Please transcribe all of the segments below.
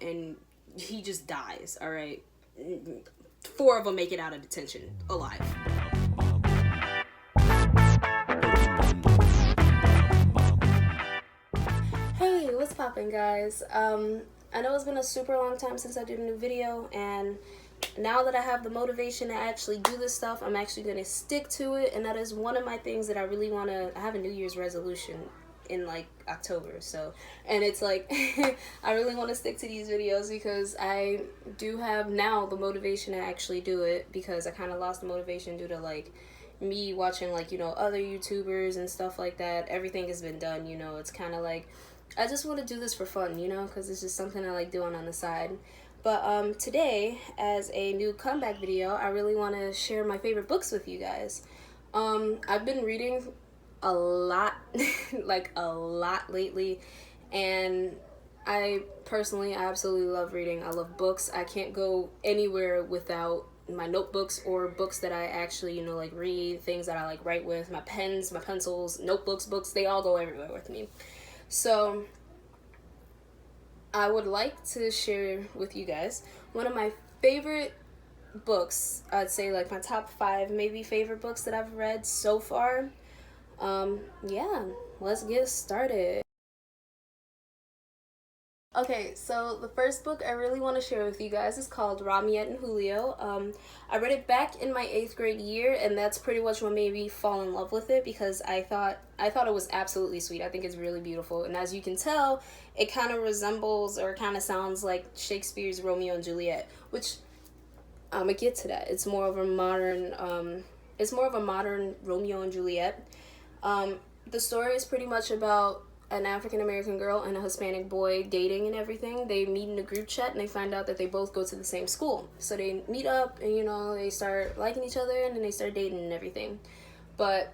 and he just dies. All right, 4 of them make it out of detention alive. Hey, what's poppin', guys? I know it's been a super long time since I did a new video, and now that I have the motivation to actually do this stuff, I'm actually going to stick to it, and that is one of my things that I really want to. I have a New Year's resolution in like October, so, and it's like I really want to stick to these videos because I do have now the motivation to actually do it, because I kind of lost the motivation due to like me watching like, you know, other YouTubers and stuff like that. Everything has been done, you know. It's kind of like I just want to do this for fun, you know, because it's just something I like doing on the side. But today, as a new comeback video, I really want to share my favorite books with you guys. I've been reading a lot, like a lot lately, and I personally absolutely love reading. I love books. I can't go anywhere without my notebooks or books that I actually, you know, like read, things that I like write with, my pens, my pencils, notebooks, books, they all go everywhere with me. So I would like to share with you guys one of my favorite books. I'd say like my top 5 maybe favorite books that I've read so far. Yeah, let's get started. Okay, so the first book I really want to share with you guys is called Romney and Julio. I read it back in my 8th grade year, and that's pretty much what made me fall in love with it, because I thought it was absolutely sweet. I think it's really beautiful, and as you can tell, it kind of resembles or kind of sounds like Shakespeare's Romeo and Juliet, which I'm gonna get to that. It's more of a modern Romeo and Juliet. The story is pretty much about an African American girl and a Hispanic boy dating and everything. They meet in a group chat and they find out that they both go to the same school. So they meet up and, you know, they start liking each other and then they start dating and everything. But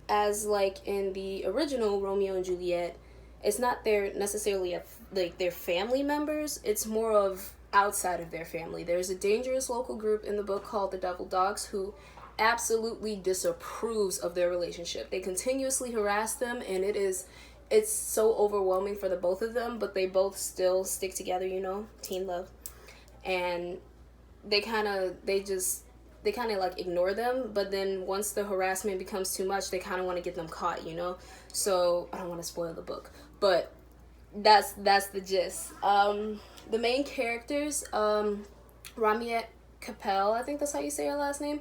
as like in the original Romeo and Juliet, it's not their necessarily like their family members. It's more of outside of their family. There's a dangerous local group in the book called the Devil Dogs who absolutely disapproves of their relationship. They continuously harass them, and it's so overwhelming for the both of them, but they both still stick together, you know, teen love. And they kind of like ignore them, but then once the harassment becomes too much, they kind of want to get them caught, you know. So I don't want to spoil the book, but that's the gist. The main characters, Ramiette Capel, I think that's how you say her last name.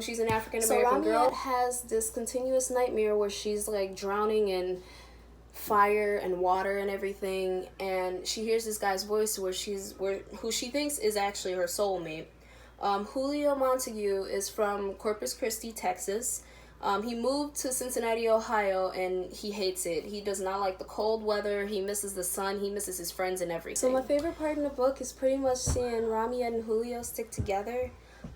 She's an African American girl. Has this continuous nightmare where she's like drowning in fire and water and everything, and she hears this guy's voice who she thinks is actually her soulmate. Julio Montague is from Corpus Christi, Texas. He moved to Cincinnati, Ohio, and he hates it. He does not like the cold weather. He misses the sun. He misses his friends and everything. So my favorite part in the book is pretty much seeing Rami and Julio stick together.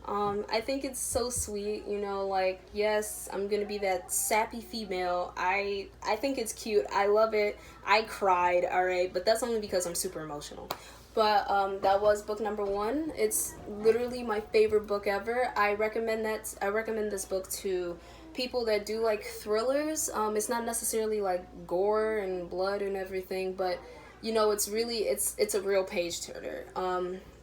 I think it's so sweet, you know, like, yes, I'm gonna be that sappy female. I think it's cute. I love it. I cried, alright, but that's only because I'm super emotional. But that was book number 1. It's literally my favorite book ever. I recommend this book to people that do like thrillers. It's not necessarily like gore and blood and everything, but you know, it's a real page turner.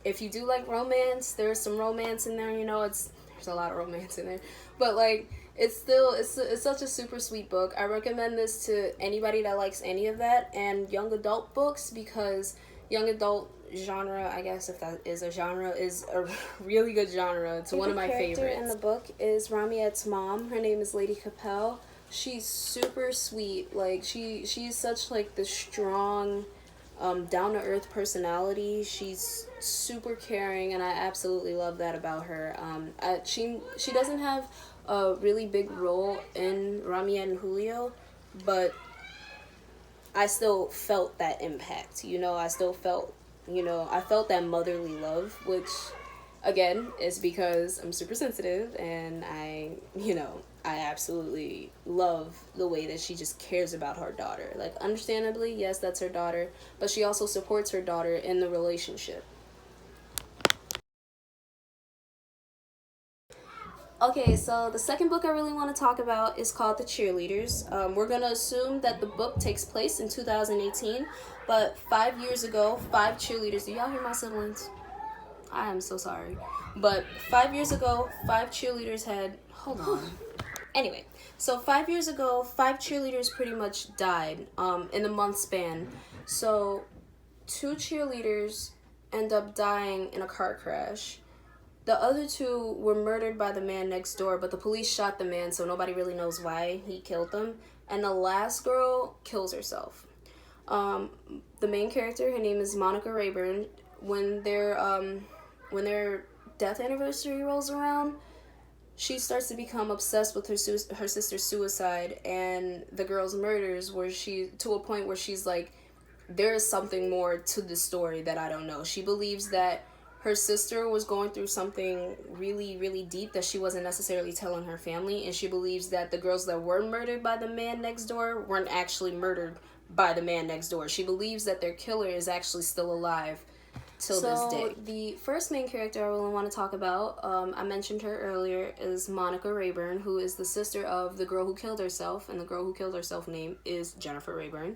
If you do like romance, there's some romance in there, you know, there's a lot of romance in there, but like it's such a super sweet book. I recommend this to anybody that likes any of that, and young adult books, because young adult genre, I guess if that is a genre, is a really good genre. It's one of my favorites. The character in the book is Ramiette's mom. Her name is Lady Capel. She's super sweet. Like she's such like the strong, down-to-earth personality. She's super caring, and I absolutely love that about her. She doesn't have a really big role in Rami and Julio, but I still felt that impact, you know. I felt that motherly love, which again is because I'm super sensitive, and I absolutely love the way that she just cares about her daughter. Like, understandably, yes, that's her daughter, but she also supports her daughter in the relationship. Okay, so the second book I really want to talk about is called The Cheerleaders. We're going to assume that the book takes place in 2018, but 5 years ago, five cheerleaders. Do y'all hear my siblings? I am so sorry. But 5 years ago, five cheerleaders had. Hold on. Anyway, so 5 years ago, five cheerleaders pretty much died in a month span. So two cheerleaders end up dying in a car crash. The other two were murdered by the man next door, but the police shot the man, so nobody really knows why he killed them. And the last girl kills herself. Um, the main character, her name is Monica Rayburn. When their death anniversary rolls around, she starts to become obsessed with her sister's suicide and the girl's murders, where she to a point where she's like, there is something more to the story that I don't know. She believes that her sister was going through something really, really deep that she wasn't necessarily telling her family, and she believes that the girls that were murdered by the man next door weren't actually murdered by the man next door. She believes that their killer is actually still alive till this day. So the first main character I really want to talk about, I mentioned her earlier, is Monica Rayburn, who is the sister of the girl who killed herself, and the girl who killed herself name is Jennifer Rayburn.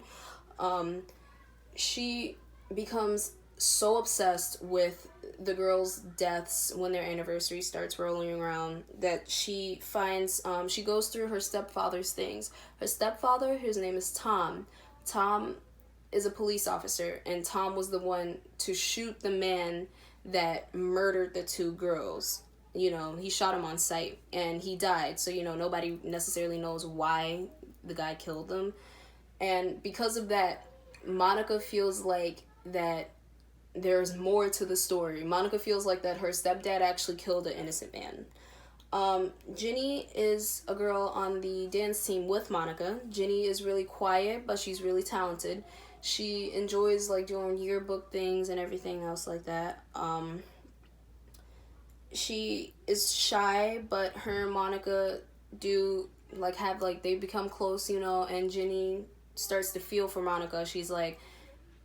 She becomes so obsessed with the girls' deaths when their anniversary starts rolling around that she goes through her stepfather's things. Her stepfather, his name is Tom. Tom is a police officer, and Tom was the one to shoot the man that murdered the two girls. He shot him on sight, and he died, so nobody necessarily knows why the guy killed them. And because of that, Monica feels like that there's more to the story. Monica feels like that her stepdad actually killed an innocent man. Ginny is a girl on the dance team with Monica. Ginny is really quiet, but she's really talented. She enjoys like doing yearbook things and everything else like that. She is shy, but her and Monica do like have like they become close, and Ginny starts to feel for Monica. She's like,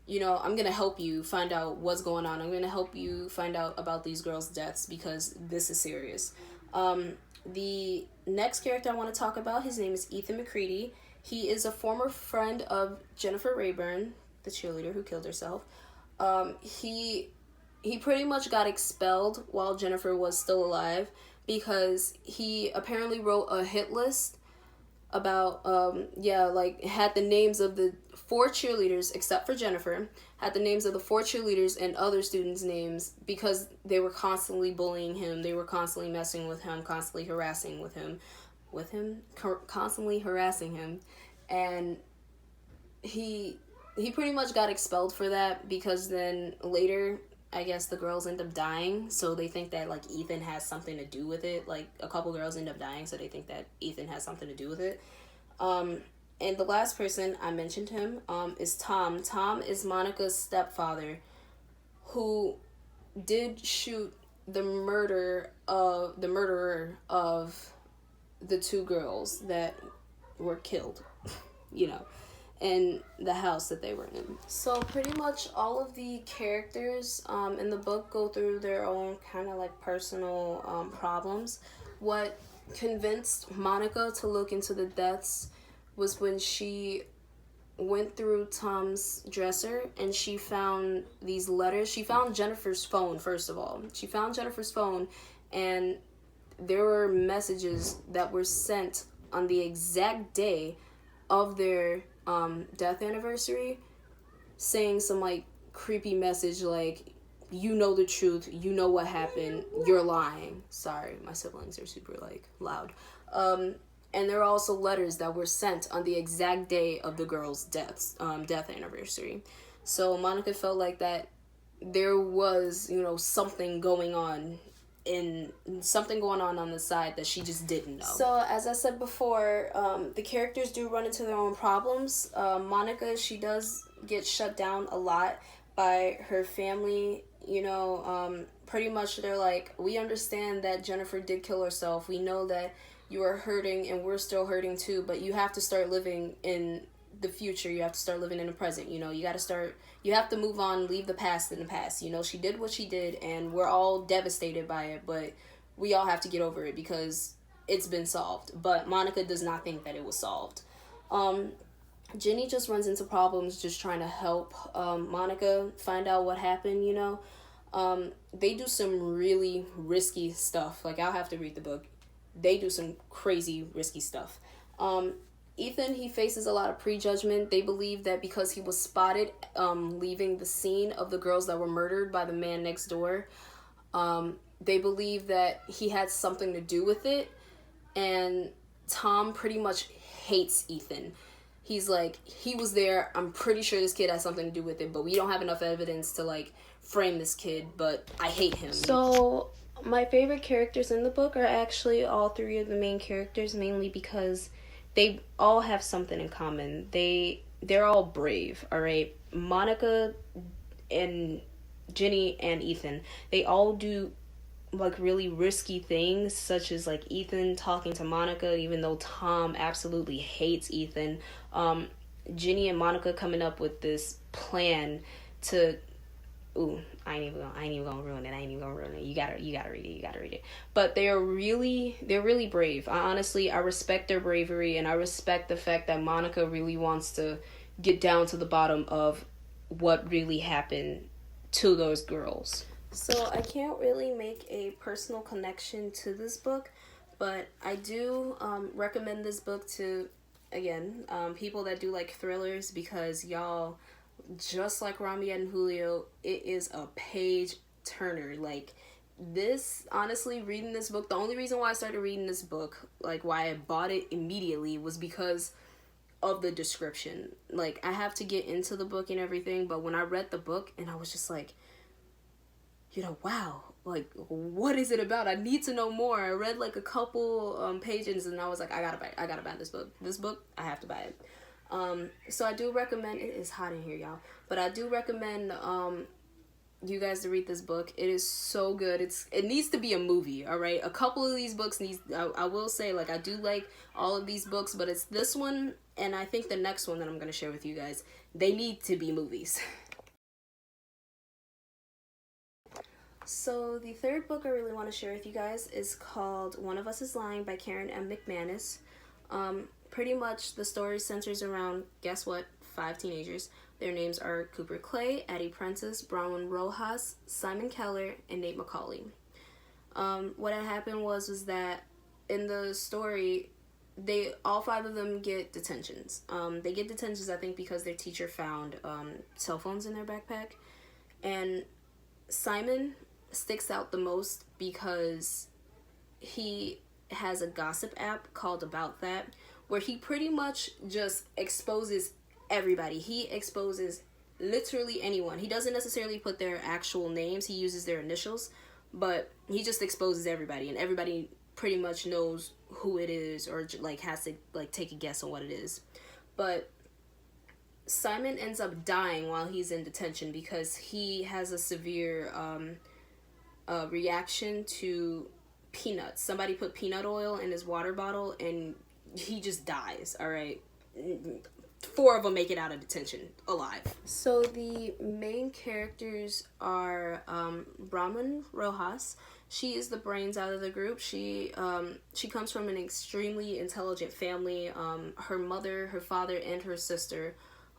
I'm gonna help you find out what's going on. I'm gonna help you find out about these girls' deaths because this is serious. The next character I want to talk about, his name is Ethan McCready. He is a former friend of Jennifer Rayburn, the cheerleader who killed herself. He pretty much got expelled while Jennifer was still alive because he apparently wrote a hit list about had the names of the four cheerleaders except for Jennifer, had the names of the four cheerleaders and other students' names because they were constantly bullying him, they were constantly messing with him, constantly harassing constantly harassing him, and he pretty much got expelled for that because then later I guess the girls end up dying, so they think that, like, Ethan has something to do with it. Like, a couple girls end up dying, so they think that Ethan has something to do with it. And the last person, I mentioned him, is Tom. Tom is Monica's stepfather, who did shoot the murderer of the two girls that were killed, in the house that they were in. So pretty much all of the characters in the book go through their own kind of like personal problems. What convinced Monica to look into the deaths was when she went through Tom's dresser and she found these letters. She found Jennifer's phone, first of all. She found Jennifer's phone, and there were messages that were sent on the exact day of their death anniversary, saying some like creepy message like, you know the truth, you know what happened, you're lying. Sorry, my siblings are super like loud. And there are also letters that were sent on the exact day of the girl's death anniversary. So Monica felt like that there was, something going on on the side that she just didn't know. So as I said before, the characters do run into their own problems. Monica, she does get shut down a lot by her family. Pretty much they're like, we understand that Jennifer did kill herself. We know that you are hurting and we're still hurting too, but you have to start living in the future. You have to start living in the present. You have to move on, leave the past in the past. She did what she did and we're all devastated by it, but we all have to get over it because it's been solved. But Monica does not think that it was solved. Ginny just runs into problems just trying to help Monica find out what happened, you know. They do some really risky stuff. Like, I'll have to read the book. They do some crazy risky stuff. Ethan, he faces a lot of prejudgment. They believe that because he was spotted leaving the scene of the girls that were murdered by the man next door, they believe that he had something to do with it. And Tom pretty much hates Ethan. He's like, he was there. I'm pretty sure this kid has something to do with it, but we don't have enough evidence to, like, frame this kid, but I hate him. So, my favorite characters in the book are actually all three of the main characters, mainly because they all have something in common. They're all brave, all right? Monica and Ginny and Ethan, they all do like really risky things, such as like Ethan talking to Monica even though Tom absolutely hates Ethan. Ginny and Monica coming up with this plan to I ain't even gonna ruin it. You gotta read it. But they're really brave. I respect their bravery, and I respect the fact that Monica really wants to get down to the bottom of what really happened to those girls. So I can't really make a personal connection to this book, but I do recommend this book to, again, people that do like thrillers, because y'all, just like Romney and Julio, it is a page turner. Like, this, honestly, reading this book, the only reason why I started reading this book, like why I bought it immediately, was because of the description. Like, I have to get into the book and everything, but when I read the book, and I was just like, you know, wow, like, what is it about? I need to know more. I read like a couple pages, and I was like, I gotta buy this book. I have to buy it. So I do recommend, it is hot in here, y'all, but I do recommend you guys to read this book. It is so good. It needs to be a movie, all right? A couple of these books I will say, like, I do like all of these books, but it's this one, and I think the next one that I'm going to share with you guys, they need to be movies. So the third book I really want to share with you guys is called One of Us is Lying by Karen M. McManus. Pretty much the story centers around, guess what, 5 teenagers. Their names are Cooper Clay, Addie Prentice, Bronwyn Rojas, Simon Keller, and Nate McCauley. What had happened was that in the story, all 5 of them get detentions. They get detentions, I think, because their teacher found cell phones in their backpack. And Simon sticks out the most because he has a gossip app called About That, where he pretty much just exposes everybody. He exposes literally anyone. He doesn't necessarily put their actual names. He uses their initials, but he just exposes everybody, and everybody pretty much knows who it is, or like has to like take a guess on what it is. But Simon ends up dying while he's in detention because he has a severe reaction to peanuts. Somebody put peanut oil in his water bottle, and he just dies, all right? 4 of them make it out of detention alive. So the main characters are Bronwyn Rojas. She is the brains out of the group. She comes from an extremely intelligent family. Her mother, her father, and her sister,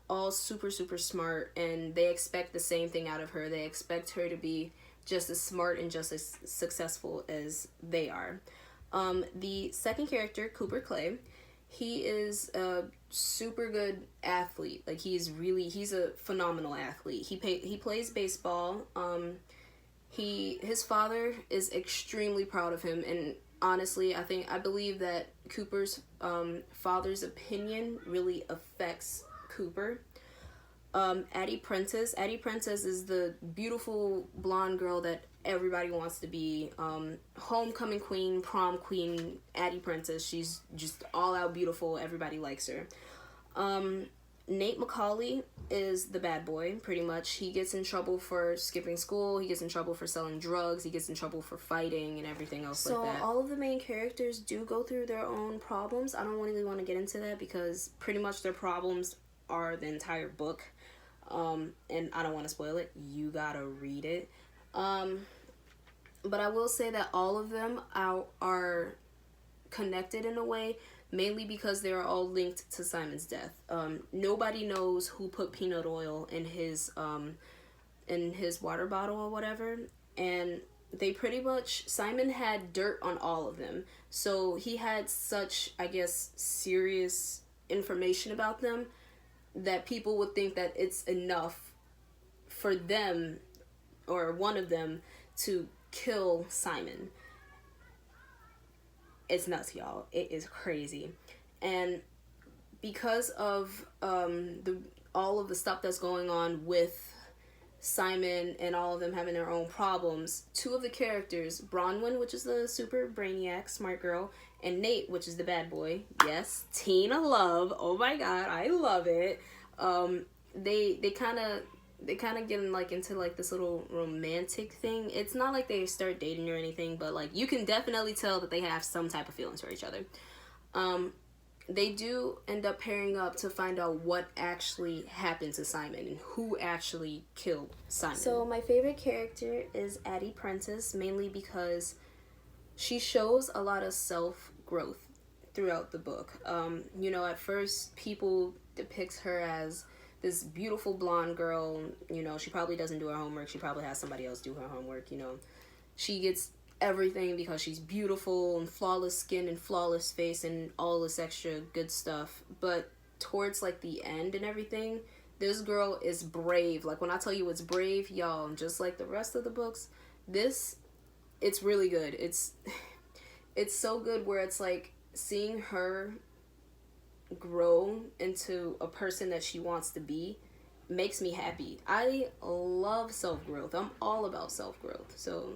all super, super smart, and they expect the same thing out of her. They expect her to be just as smart and just as successful as they are. The second character, Cooper Clay, he is a super good athlete. Like, he's a phenomenal athlete. He plays baseball. His father is extremely proud of him, and honestly, I believe that Cooper's father's opinion really affects Cooper. Addie Prentice is the beautiful blonde girl that everybody wants to be. Homecoming queen, prom queen, Addie Prentice. She's just all out beautiful. Everybody likes her. Nate McCauley is the bad boy, pretty much. He gets in trouble for skipping school. He gets in trouble for selling drugs. He gets in trouble for fighting and everything else like that. So all of the main characters do go through their own problems. I don't really want to get into that because pretty much their problems are the entire book. And I don't want to spoil it. You gotta read it. But I will say that all of them are connected in a way, mainly because they are all linked to Simon's death. Nobody knows who put peanut oil in his water bottle or whatever, and they pretty much, Simon had dirt on all of them, so he had such, I guess, serious information about them that people would think that it's enough for them, or one of them, to kill Simon. It's nuts, y'all. It is crazy. And because of all of the stuff that's going on with Simon and all of them having their own problems, two of the characters, Bronwyn, which is the super brainiac smart girl, and Nate, which is the bad boy, yes, Tina Love, oh my god, I love it. They kind of get like into like this little romantic thing. It's not like they start dating or anything, but like you can definitely tell that they have some type of feelings for each other. They do end up pairing up to find out what actually happened to Simon and who actually killed Simon. So my favorite character is Addie Prentice, mainly because she shows a lot of self-growth throughout the book. At first people depict her as this beautiful blonde girl. She probably doesn't do her homework. She probably has somebody else do her homework. She gets everything because she's beautiful and flawless skin and flawless face and all this extra good stuff. But towards like the end and everything, this girl is brave. Like when I tell you it's brave, y'all, just like the rest of the books, it's really good. It's so good where it's like seeing her grow into a person that she wants to be makes me happy. I love self-growth. I'm all about self-growth. So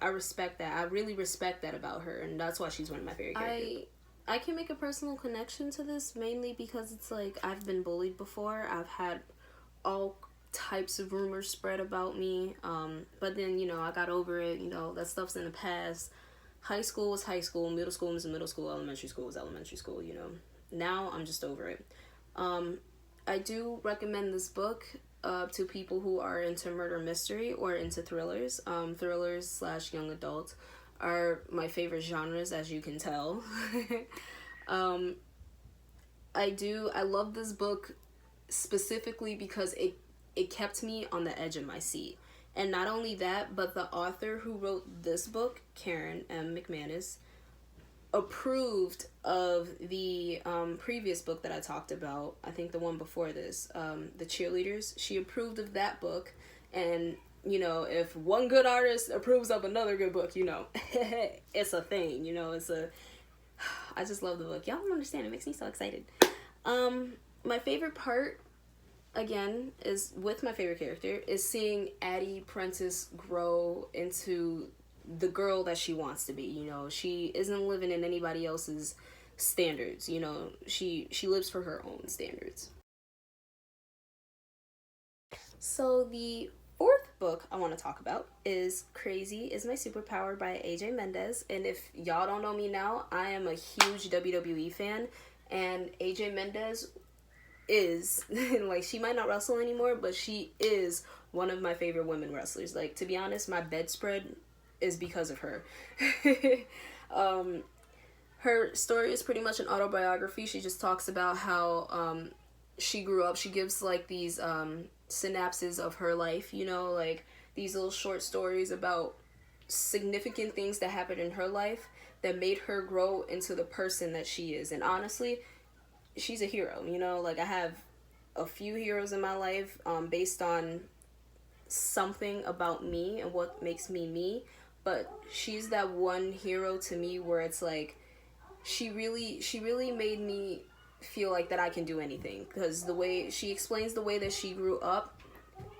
I respect that. I really respect that about her, and that's why she's one of my favorite characters. I can make a personal connection to this mainly because it's like I've been bullied before. I've had all types of rumors spread about me, but then I got over it. That stuff's in the past. High school was high school, middle school was middle school, elementary school was elementary school. Now I'm just over it. I do recommend this book to people who are into murder mystery or into thrillers. Thrillers / young adult are my favorite genres, as you can tell. I love this book specifically because it kept me on the edge of my seat. And not only that, but the author who wrote this book, Karen M. McManus, approved of the previous book that I talked about. I think the one before this, the Cheerleaders. She approved of that book, and if one good artist approves of another good book, it's a thing. I just love the book. Y'all don't understand. It makes me so excited. My favorite part, again, is with my favorite character, is seeing Addie Prentice grow into the girl that she wants to be. She isn't living in anybody else's standards. She lives for her own standards. So the fourth book I want to talk about is Crazy is My Superpower by AJ Mendez. And if y'all don't know me now, I am a huge WWE fan, and AJ Mendez is like, she might not wrestle anymore, but she is one of my favorite women wrestlers. Like, to be honest, my bedspread is because of her. Her story is pretty much an autobiography. She just talks about how she grew up. She gives like these synapses of her life, like these little short stories about significant things that happened in her life that made her grow into the person that she is. And honestly, she's a hero. Like, I have a few heroes in my life based on something about me and what makes me me, but she's that one hero to me where it's like she really made me feel like that I can do anything, because the way she explains the way that she grew up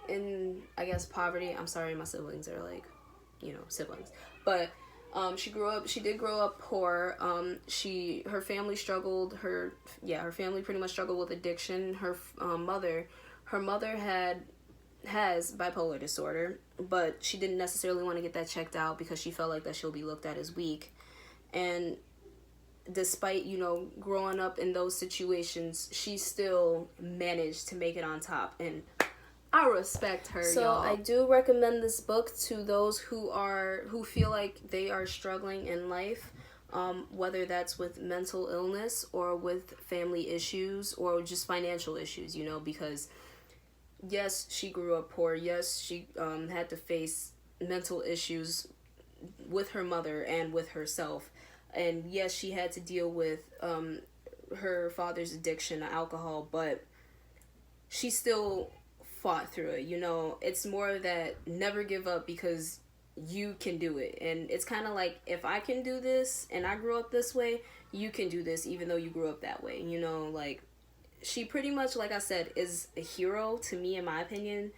in, I guess, poverty. I'm sorry, my siblings are like, siblings, but she did grow up poor. Her family struggled. Her family pretty much struggled with addiction. Her mother has bipolar disorder, but she didn't necessarily want to get that checked out because she felt like that she'll be looked at as weak. And despite, growing up in those situations, she still managed to make it on top. And I respect her, so y'all. I do recommend this book to those who feel like they are struggling in life, whether that's with mental illness or with family issues or just financial issues, you know, because yes, she grew up poor. Yes, she had to face mental issues with her mother and with herself. And yes, she had to deal with her father's addiction to alcohol, but she still fought through it. You know, it's more that never give up because you can do it. And it's kind of like, if I can do this and I grew up this way, you can do this even though you grew up that way. You know, like, she pretty much, like I said, is a hero to me, in my opinion.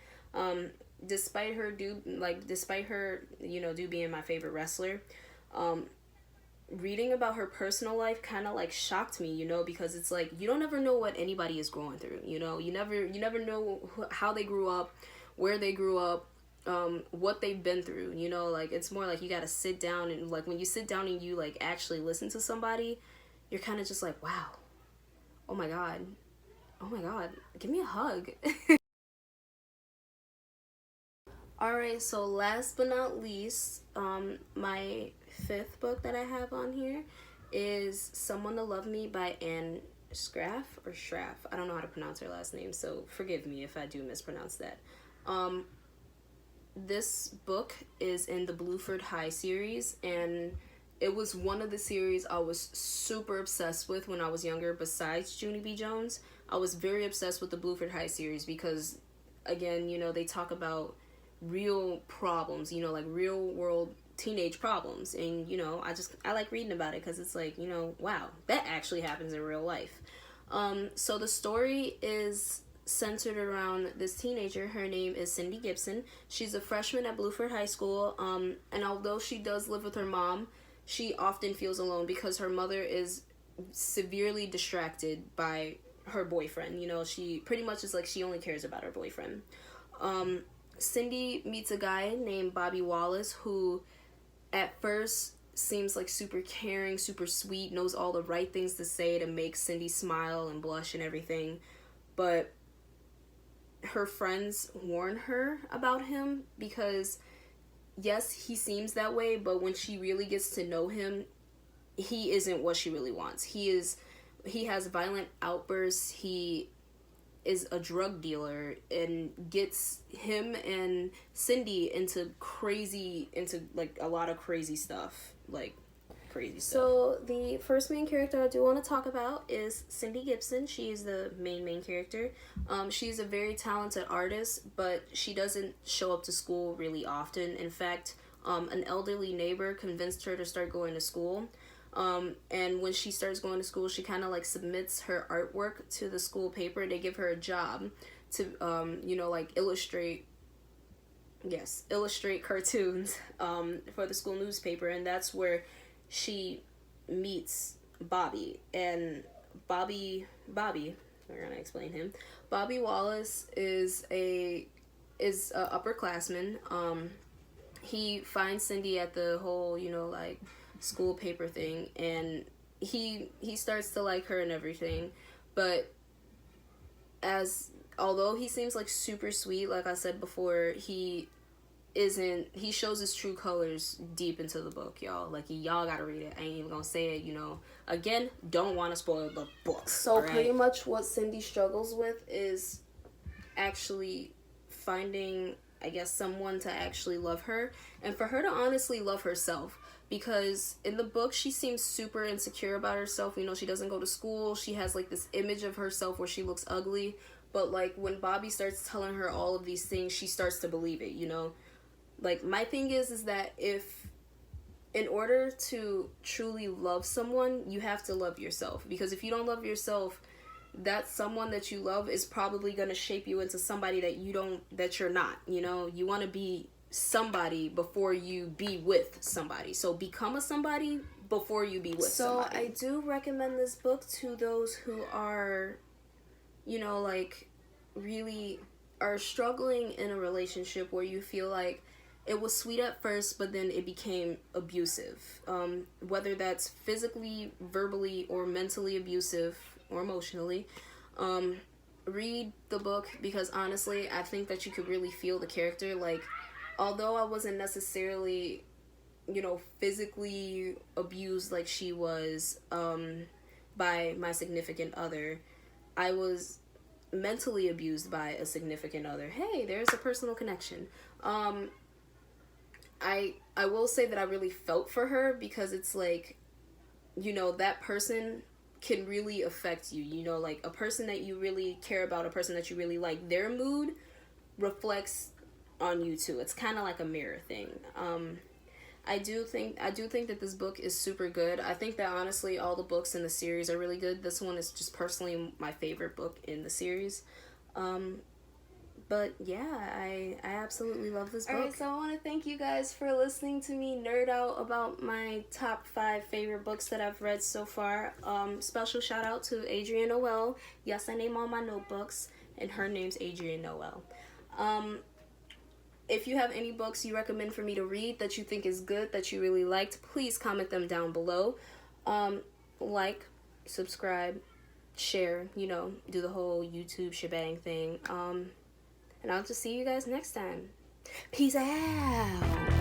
Despite her, you know, being my favorite wrestler, reading about her personal life kind of like shocked me, you know, because it's like, you don't ever know what anybody is going through, you know. You never know how they grew up, where they grew up, what they've been through, you know. Like, it's more like you gotta sit down, and like when you sit down and you like actually listen to somebody, you're kind of just like, wow, oh my god, give me a hug. Alright, so last but not least, my fifth book that I have on here is Someone to Love Me by Anne Scraff, or Schraff. I don't know how to pronounce her last name, so forgive me if I do mispronounce that. This book is in the Bluford High series, and it was one of the series I was super obsessed with when I was younger. Besides Junie B. Jones, I was very obsessed with the Bluford High series because, again, you know, they talk about real problems, you know, like real world teenage problems. And, you know, I like reading about it because it's like, you know, wow, that actually happens in real life. So the story is centered around this teenager. Her name is Cindy Gibson. She's a freshman at Bluford High School, and although she does live with her mom, she often feels alone because her mother is severely distracted by her boyfriend. You know, she pretty much is like, she only cares about her boyfriend. Cindy meets a guy named Bobby Wallace, who at first seems like super caring, super sweet, knows all the right things to say to make Cindy smile and blush and everything. But her friends warn her about him because, yes, he seems that way, but when she really gets to know him, he isn't what she really wants. He has violent outbursts. He is a drug dealer and gets him and Cindy into like a lot of crazy stuff. So the first main character I do want to talk about is Cindy Gibson. She is the main character. She's a very talented artist, but she doesn't show up to school really often. In fact, an elderly neighbor convinced her to start going to school. And when she starts going to school, she kind of like submits her artwork to the school paper. They give her a job to, you know, like illustrate cartoons for the school newspaper. And that's where she meets Bobby. And Bobby, we're gonna explain him. Bobby Wallace is a upperclassman. He finds Cindy at the whole, you know, like school paper thing, and he starts to like her and everything. But although he seems like super sweet, like I said before, he shows his true colors deep into the book, y'all. Like, y'all gotta read it. I ain't even gonna say it, you know. Again, don't want to spoil the book. So right? Pretty much what Cindy struggles with is actually finding, I guess, someone to actually love her, and for her to honestly love herself. Because in the book, she seems super insecure about herself. You know, she doesn't go to school. She has like this image of herself where she looks ugly. But like when Bobby starts telling her all of these things, she starts to believe it, you know. Like, my thing is that in order to truly love someone, you have to love yourself. Because if you don't love yourself, that someone that you love is probably going to shape you into somebody that you're not, you know. You want to be somebody before you be with somebody. So become a somebody before you be with somebody. So I do recommend this book to those who are, you know, like, really are struggling in a relationship where you feel like it was sweet at first, but then it became abusive. Whether that's physically, verbally, or mentally abusive, or emotionally. read the book, because honestly, I think that you could really feel the character. Like, although I wasn't necessarily, physically abused like she was by my significant other, I was mentally abused by a significant other. Hey, there's a personal connection. I will say that I really felt for her, because it's like, that person can really affect you. Like a person that you really care about, a person that you really like, their mood reflects on you too. It's kind of like a mirror thing. I do think that this book is super good. I think that honestly all the books in the series are really good. This one is just personally my favorite book in the series. But yeah, I absolutely love this book. Alright, so I want to thank you guys for listening to me nerd out about my top 5 favorite books that I've read so far. Special shout out to Adrienne Noel. Yes, I name all my notebooks, and her name's Adrienne Noel. If you have any books you recommend for me to read that you think is good, that you really liked, please comment them down below. Like, subscribe, share, do the whole YouTube shebang thing. And I'll just see you guys next time. Peace out.